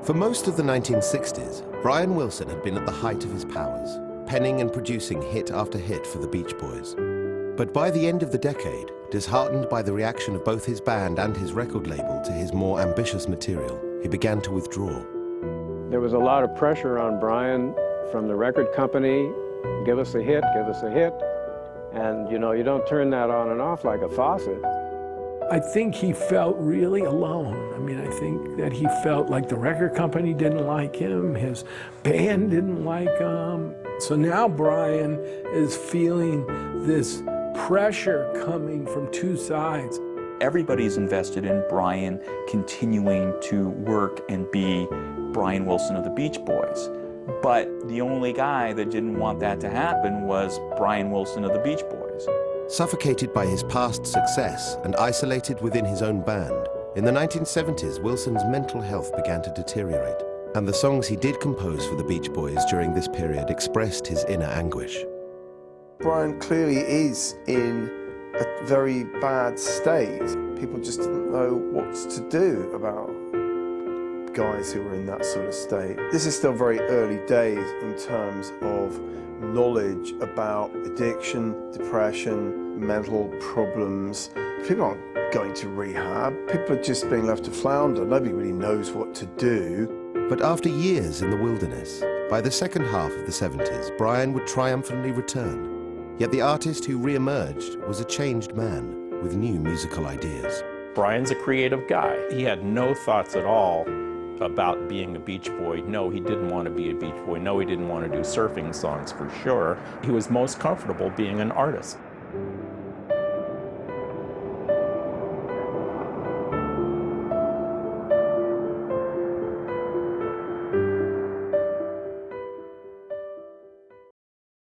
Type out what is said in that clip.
For most of the 1960s, Brian Wilson had been at the height of his powers, penning and producing hit after hit for the Beach Boys. But by the end of the decade, disheartened by the reaction of both his band and his record label to his more ambitious material, he began to withdraw. There was a lot of pressure on Brian from the record company. Give us a hit, give us a hit. And you know, you don't turn that on and off like a faucet. I think he felt really alone. I mean, I think that he felt like the record company didn't like him, his band didn't like him. So now Brian is feeling this pressure coming from two sides. Everybody's invested in Brian continuing to work and be Brian Wilson of the Beach Boys. But the only guy that didn't want that to happen was Brian Wilson of the Beach Boys. Suffocated by his past success and isolated within his own band, in the 1970s, Wilson's mental health began to deteriorate, and the songs he did compose for the Beach Boys during this period expressed his inner anguish. Brian clearly is in a very bad state. People just didn't know what to do about guys who were in that sort of state. This is still very early days in terms of knowledge about addiction, depression, mental problems. People aren't going to rehab. People are just being left to flounder. Nobody really knows what to do. But after years in the wilderness, by the second half of the 70s, Brian would triumphantly return. Yet the artist who re-emerged was a changed man with new musical ideas. Brian's a creative guy. He had no thoughts at all about being a Beach Boy. No, he didn't want to be a Beach Boy. No, he didn't want to do surfing songs for sure. He was most comfortable being an artist.